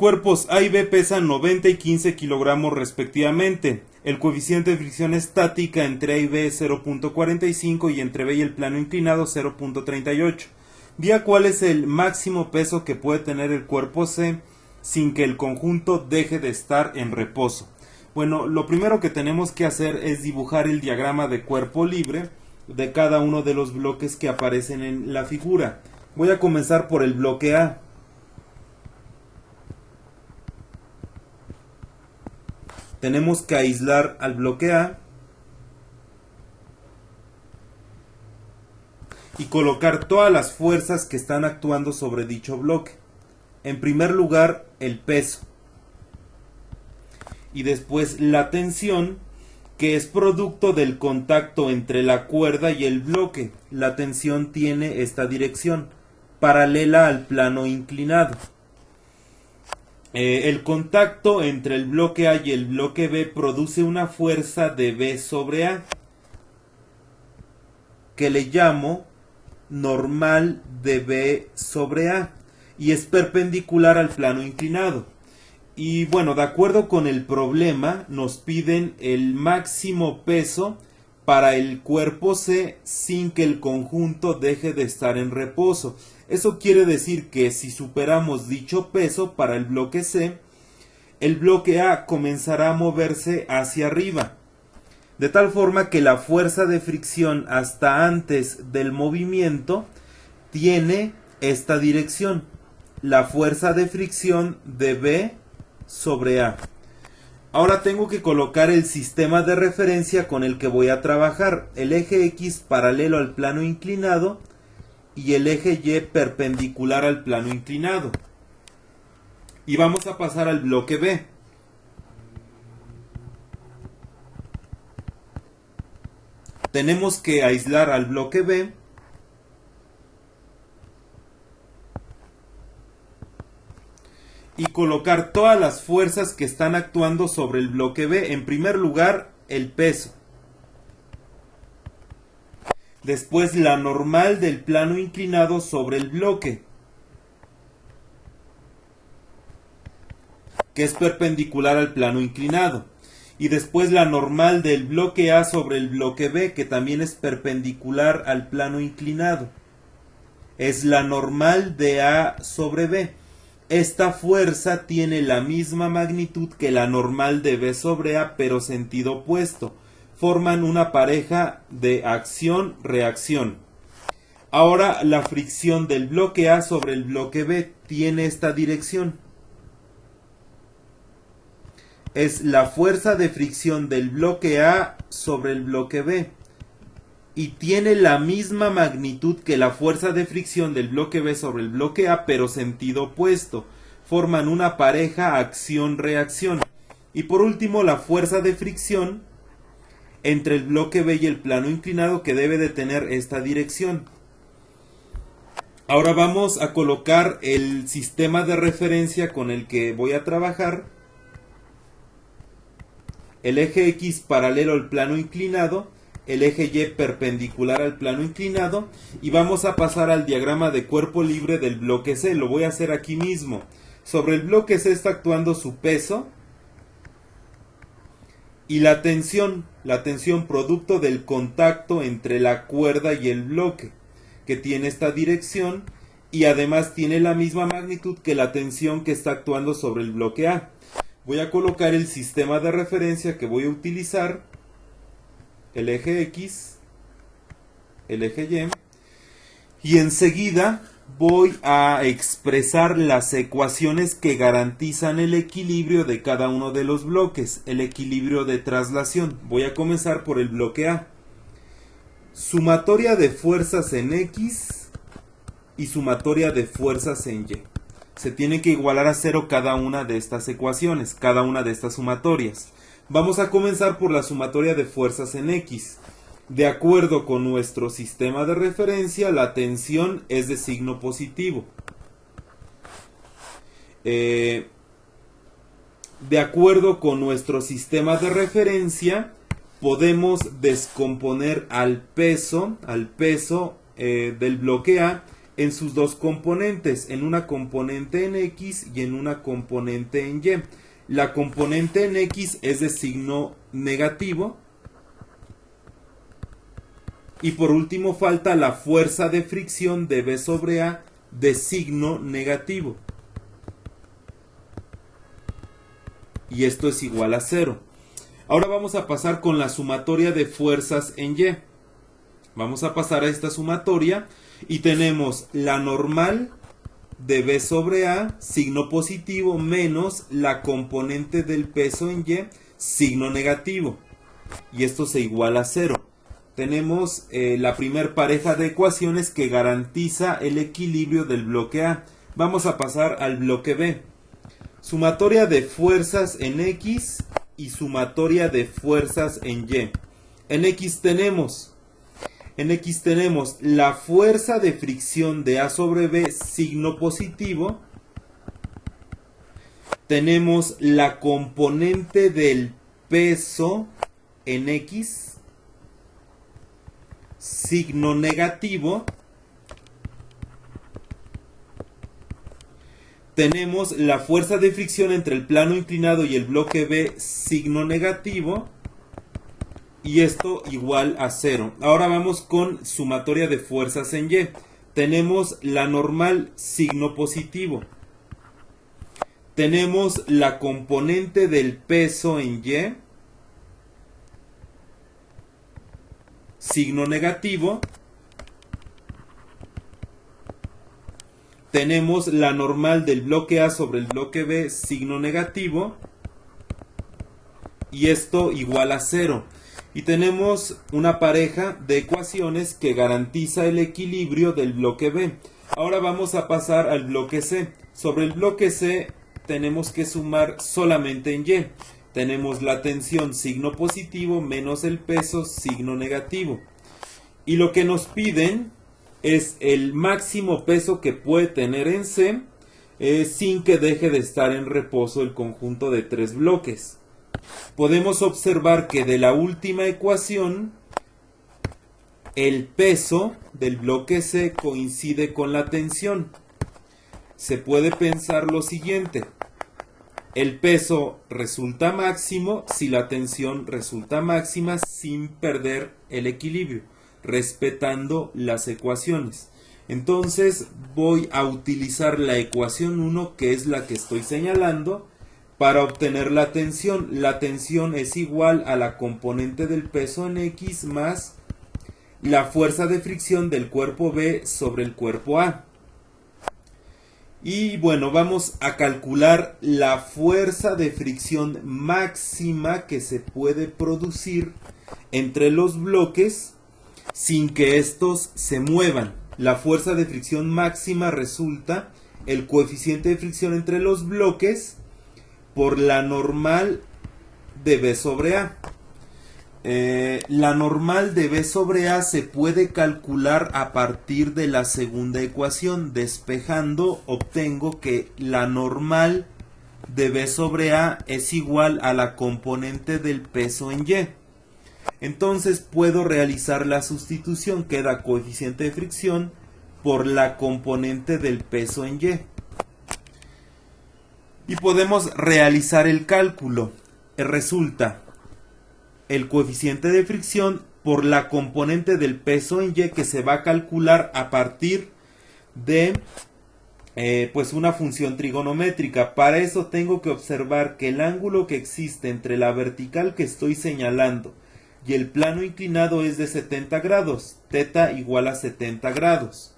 cuerpos A y B pesan 90 y 15 kilogramos respectivamente. El coeficiente de fricción estática entre A y B es 0.45 y entre B y el plano inclinado 0.38. Vea cuál es el máximo peso que puede tener el cuerpo C sin que el conjunto deje de estar en reposo. Bueno, lo primero que tenemos que hacer es dibujar el diagrama de cuerpo libre de cada uno de los bloques que aparecen en la figura. Voy a comenzar por el bloque A. Tenemos que aislar al bloque A y colocar todas las fuerzas que están actuando sobre dicho bloque. En primer lugar, el peso. Y después la tensión, que es producto del contacto entre la cuerda y el bloque. La tensión tiene esta dirección, paralela al plano inclinado. El contacto entre el bloque A y el bloque B produce una fuerza de B sobre A, que le llamo normal de B sobre A, y es perpendicular al plano inclinado. Y bueno, de acuerdo con el problema, nos piden el máximo peso para el cuerpo C sin que el conjunto deje de estar en reposo. Eso quiere decir que si superamos dicho peso para el bloque C, el bloque A comenzará a moverse hacia arriba, de tal forma que la fuerza de fricción hasta antes del movimiento tiene esta dirección, la fuerza de fricción de B sobre A. Ahora tengo que colocar el sistema de referencia con el que voy a trabajar, el eje X paralelo al plano inclinado y el eje Y perpendicular al plano inclinado. Y vamos a pasar al bloque B. Tenemos que aislar al bloque B y colocar todas las fuerzas que están actuando sobre el bloque B. En primer lugar, el peso. Después, la normal del plano inclinado sobre el bloque, que es perpendicular al plano inclinado. Y después la normal del bloque A sobre el bloque B, que también es perpendicular al plano inclinado. Es la normal de A sobre B. Esta fuerza tiene la misma magnitud que la normal de B sobre A, pero sentido opuesto. Forman una pareja de acción-reacción. Ahora la fricción del bloque A sobre el bloque B tiene esta dirección. Es la fuerza de fricción del bloque A sobre el bloque B. Y tiene la misma magnitud que la fuerza de fricción del bloque B sobre el bloque A, pero sentido opuesto. Forman una pareja acción-reacción. Y por último, la fuerza de fricción entre el bloque B y el plano inclinado, que debe de tener esta dirección. Ahora vamos a colocar el sistema de referencia con el que voy a trabajar. El eje X paralelo al plano inclinado, el eje Y perpendicular al plano inclinado, y vamos a pasar al diagrama de cuerpo libre del bloque C. Lo voy a hacer aquí mismo. Sobre el bloque C está actuando su peso y la tensión producto del contacto entre la cuerda y el bloque, que tiene esta dirección y además tiene la misma magnitud que la tensión que está actuando sobre el bloque A. Voy a colocar el sistema de referencia que voy a utilizar, el eje X, el eje Y enseguida voy a expresar las ecuaciones que garantizan el equilibrio de cada uno de los bloques, el equilibrio de traslación. Voy a comenzar por el bloque A. Sumatoria de fuerzas en X y sumatoria de fuerzas en Y. Se tiene que igualar a 0 cada una de estas ecuaciones, cada una de estas sumatorias. Vamos a comenzar por la sumatoria de fuerzas en X. De acuerdo con nuestro sistema de referencia, la tensión es de signo positivo. De acuerdo con nuestro sistema de referencia, podemos descomponer al peso del bloque A en sus dos componentes, en una componente en X y en una componente en Y. La componente en X es de signo negativo. Y por último falta la fuerza de fricción de B sobre A de signo negativo. Y esto es igual a 0. Ahora vamos a pasar con la sumatoria de fuerzas en Y. Vamos a pasar a esta sumatoria y tenemos la normal de B sobre A, signo positivo, menos la componente del peso en Y, signo negativo. Y esto se iguala a 0. Tenemos la primer pareja de ecuaciones que garantiza el equilibrio del bloque A. Vamos a pasar al bloque B. Sumatoria de fuerzas en X y sumatoria de fuerzas en Y. En X tenemos la fuerza de fricción de A sobre B, signo positivo. Tenemos la componente del peso en X, signo negativo. Tenemos la fuerza de fricción entre el plano inclinado y el bloque B, signo negativo. Y esto igual a 0. Ahora vamos con sumatoria de fuerzas en Y. Tenemos la normal, signo positivo. Tenemos la componente del peso en Y, signo negativo. Tenemos la normal del bloque A sobre el bloque B, signo negativo. Y esto igual a 0. Y tenemos una pareja de ecuaciones que garantiza el equilibrio del bloque B. Ahora vamos a pasar al bloque C. Sobre el bloque C tenemos que sumar solamente en Y. Tenemos la tensión, signo positivo, menos el peso, signo negativo. Y lo que nos piden es el máximo peso que puede tener en C sin que deje de estar en reposo el conjunto de tres bloques. Podemos observar que de la última ecuación el peso del bloque C coincide con la tensión. Se puede pensar lo siguiente: el peso resulta máximo si la tensión resulta máxima sin perder el equilibrio, respetando las ecuaciones. Entonces voy a utilizar la ecuación 1, que es la que estoy señalando, para obtener la tensión. La tensión es igual a la componente del peso en X más la fuerza de fricción del cuerpo B sobre el cuerpo A. Y bueno, vamos a calcular la fuerza de fricción máxima que se puede producir entre los bloques sin que estos se muevan. La fuerza de fricción máxima resulta el coeficiente de fricción entre los bloques por la normal de B sobre A. La normal de B sobre A se puede calcular a partir de la segunda ecuación. Despejando, obtengo que la normal de B sobre A es igual a la componente del peso en Y. Entonces puedo realizar la sustitución. Queda coeficiente de fricción por la componente del peso en Y. Y podemos realizar el cálculo. Resulta el coeficiente de fricción por la componente del peso en Y, que se va a calcular a partir de pues una función trigonométrica. Para eso tengo que observar que el ángulo que existe entre la vertical que estoy señalando y el plano inclinado es de 70 grados. Θ igual a 70 grados.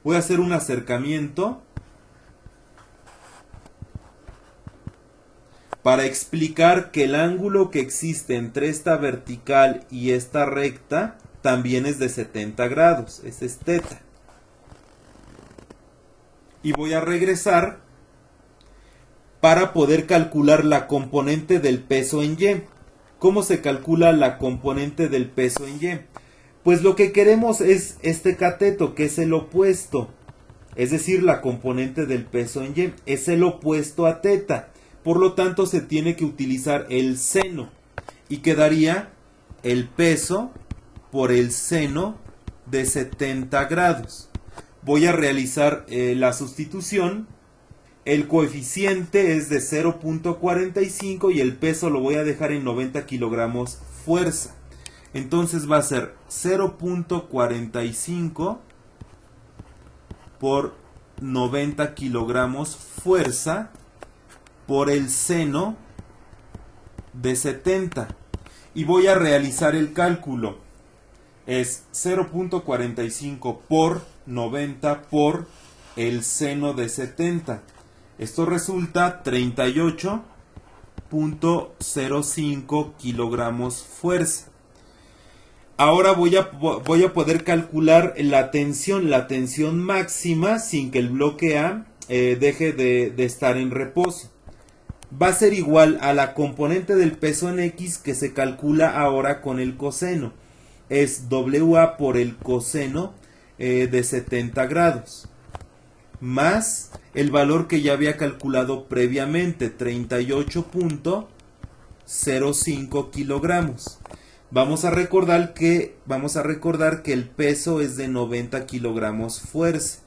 Voy a hacer un acercamiento para explicar que el ángulo que existe entre esta vertical y esta recta también es de 70 grados. Ese es θ. Y voy a regresar para poder calcular la componente del peso en Y. ¿Cómo se calcula la componente del peso en Y? Pues lo que queremos es este cateto, que es el opuesto. Es decir, la componente del peso en Y es el opuesto a θ. Por lo tanto, se tiene que utilizar el seno. Y quedaría el peso por el seno de 70 grados. voy a realizar la sustitución. El coeficiente es de 0.45 y el peso lo voy a dejar en 90 kilogramos fuerza. Entonces va a ser 0.45 por 90 kilogramos fuerza por el seno de 70. Y voy a realizar el cálculo. Es 0.45 por 90 por el seno de 70. Esto resulta 38.05 kilogramos fuerza. Ahora voy a poder calcular la tensión máxima sin que el bloque A deje de estar en reposo. Va a ser igual a la componente del peso en X que se calcula ahora con el coseno. Es WA por el coseno de 70 grados. Más el valor que ya había calculado previamente, 38.05 kilogramos. Vamos a recordar que el peso es de 90 kilogramos fuerza.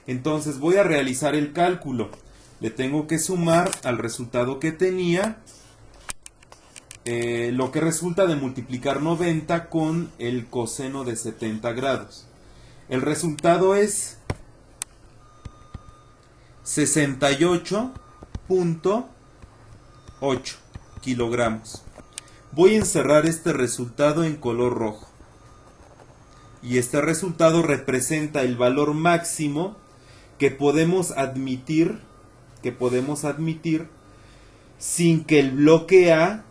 Entonces voy a realizar el cálculo. Le tengo que sumar al resultado que tenía lo que resulta de multiplicar 90 con el coseno de 70 grados. El resultado es 68.8 kilogramos. Voy a encerrar este resultado en color rojo. Y este resultado representa el valor máximo que podemos admitir sin que el bloque A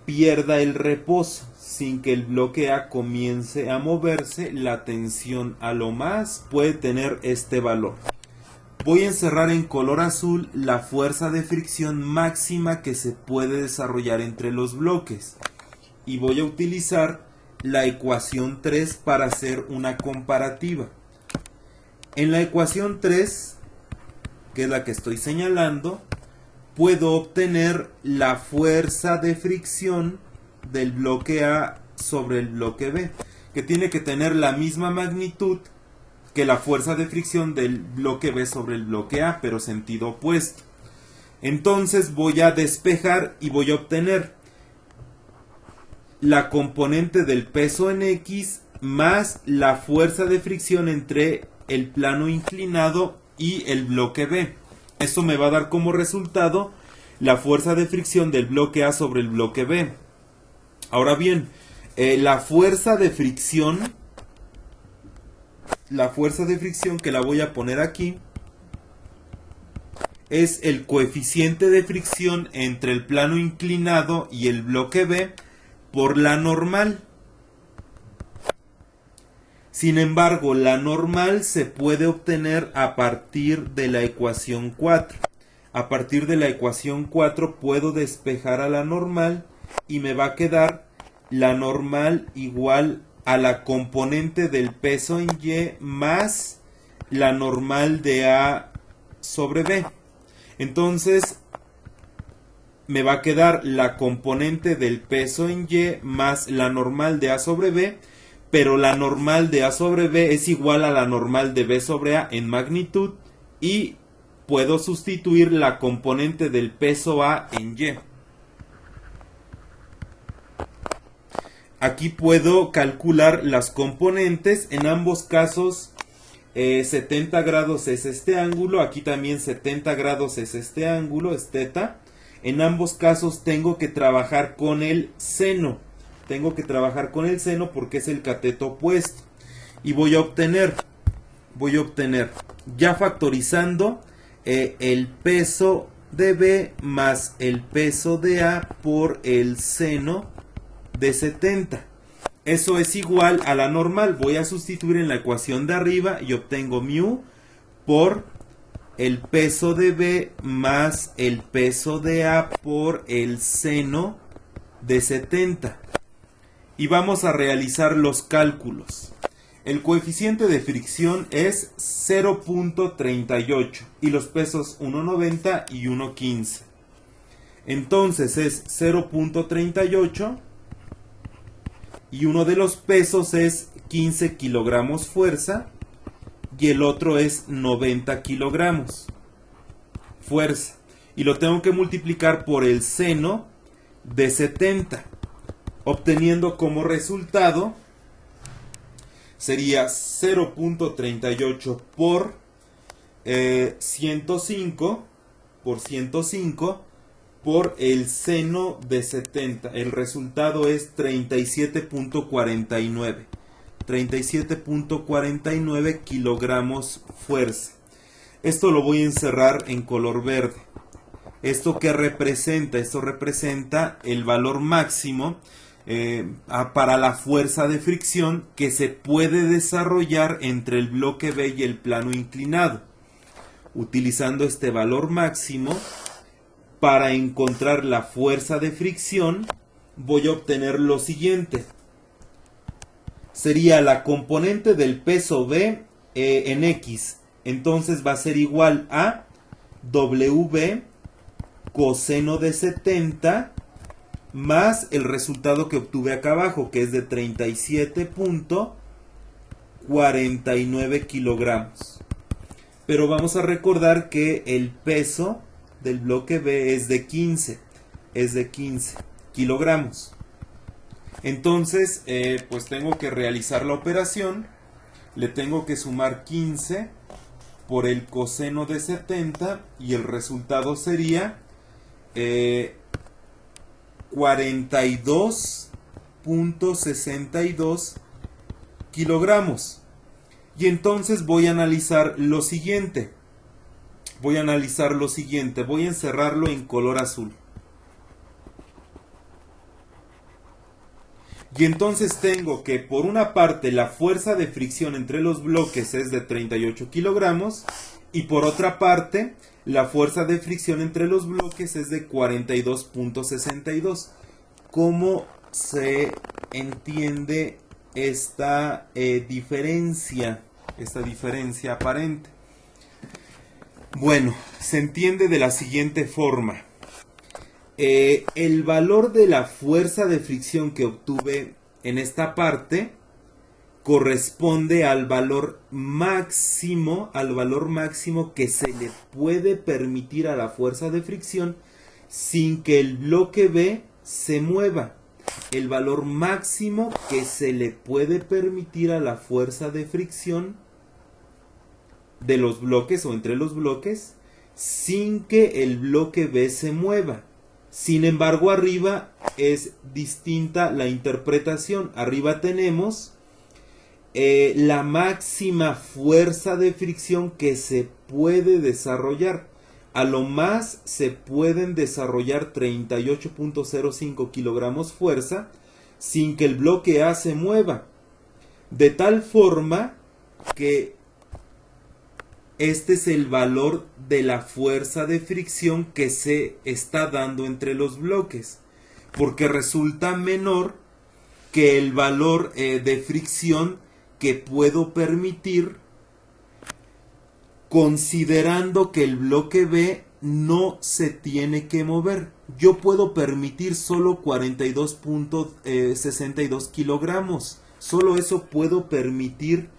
pierda el reposo, sin que el bloque A comience a moverse. La tensión a lo más puede tener este valor. Voy a encerrar en color azul la fuerza de fricción máxima que se puede desarrollar entre los bloques. Y voy a utilizar la ecuación 3 para hacer una comparativa. En la ecuación 3, que es la que estoy señalando, puedo obtener la fuerza de fricción del bloque A sobre el bloque B, que tiene que tener la misma magnitud que la fuerza de fricción del bloque B sobre el bloque A, pero sentido opuesto. Entonces voy a despejar y voy a obtener la componente del peso en X más la fuerza de fricción entre el plano inclinado y el bloque B. Esto me va a dar como resultado la fuerza de fricción del bloque A sobre el bloque B. Ahora bien, la fuerza de fricción que la voy a poner aquí es el coeficiente de fricción entre el plano inclinado y el bloque B por la normal. Sin embargo, la normal se puede obtener a partir de la ecuación 4. A partir de la ecuación 4 puedo despejar a la normal y me va a quedar la normal igual a la componente del peso en Y más la normal de A sobre B. Entonces me va a quedar la componente del peso en Y más la normal de A sobre B, pero la normal de A sobre B es igual a la normal de B sobre A en magnitud y puedo sustituir la componente del peso A en Y. Aquí puedo calcular las componentes. En ambos casos 70 grados es este ángulo, aquí también 70 grados es este ángulo, es teta. En ambos casos tengo que trabajar con el seno. Porque es el cateto opuesto. Y voy a obtener, ya factorizando, el peso de B más el peso de A por el seno de 70. Eso es igual a la normal. Voy a sustituir en la ecuación de arriba y obtengo mu por el peso de B más el peso de A por el seno de 70. Y vamos a realizar los cálculos. El coeficiente de fricción es 0.38 y los pesos 1.90 y 1.15. Entonces es 0.38 y uno de los pesos es 15 kilogramos fuerza y el otro es 90 kilogramos. Fuerza. Y lo tengo que multiplicar por el seno de 70. Obteniendo como resultado sería 0.38 por 105 por el seno de 70. El resultado es 37.49. 37.49 kilogramos fuerza. Esto lo voy a encerrar en color verde. ¿Esto qué representa? Esto representa el valor máximo para la fuerza de fricción que se puede desarrollar entre el bloque B y el plano inclinado. Utilizando este valor máximo, para encontrar la fuerza de fricción, voy a obtener lo siguiente. Sería la componente del peso B en X. Entonces va a ser igual a WB coseno de 70 más el resultado que obtuve acá abajo, que es de 37.49 kilogramos. Pero vamos a recordar que el peso del bloque B es de 15 kilogramos. Entonces, pues tengo que realizar la operación. Le tengo que sumar 15 por el coseno de 70 y el resultado sería 42.62 kilogramos. Y entonces voy a analizar lo siguiente. Voy a encerrarlo en color azul. Y entonces tengo que por una parte la fuerza de fricción entre los bloques es de 38 kilogramos y por otra parte la fuerza de fricción entre los bloques es de 42.62. ¿Cómo se entiende esta diferencia aparente? Bueno, se entiende de la siguiente forma. El valor de la fuerza de fricción que obtuve en esta parte corresponde al valor máximo que se le puede permitir a la fuerza de fricción sin que el bloque B se mueva. El valor máximo que se le puede permitir a la fuerza de fricción de los bloques o entre los bloques sin que el bloque B se mueva. Sin embargo, arriba es distinta la interpretación. Arriba tenemos la máxima fuerza de fricción que se puede desarrollar. A lo más se pueden desarrollar 38.05 kilogramos fuerza sin que el bloque A se mueva. De tal forma que este es el valor de la fuerza de fricción que se está dando entre los bloques, porque resulta menor que el valor de fricción que puedo permitir considerando que el bloque B no se tiene que mover. Yo puedo permitir solo 42.62 kilogramos. Solo eso puedo permitir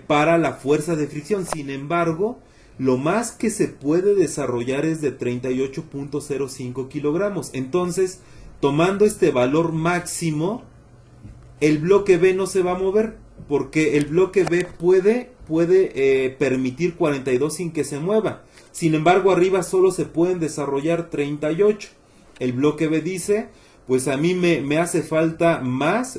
para la fuerza de fricción. Sin embargo, lo más que se puede desarrollar es de 38.05 kilogramos. Entonces, tomando este valor máximo, el bloque B no se va a mover, porque el bloque B puede permitir 42 sin que se mueva. Sin embargo, arriba solo se pueden desarrollar 38. El bloque B dice, pues a mí me hace falta más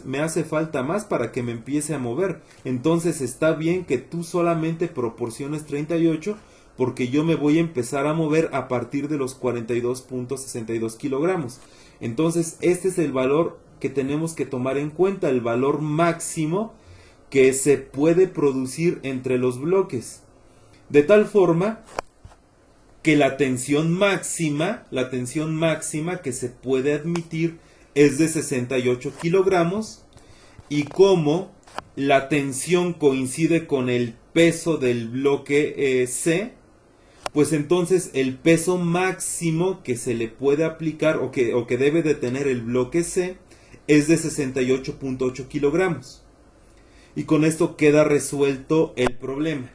para que me empiece a mover. Entonces está bien que tú solamente proporciones 38, porque yo me voy a empezar a mover a partir de los 42.62 kilogramos. Entonces este es el valor que tenemos que tomar en cuenta, el valor máximo que se puede producir entre los bloques. De tal forma que la tensión máxima que se puede admitir es de 68 kilogramos, y como la tensión coincide con el peso del bloque C, pues entonces el peso máximo que se le puede aplicar o que debe de tener el bloque C es de 68.8 kilogramos. y con esto queda resuelto el problema.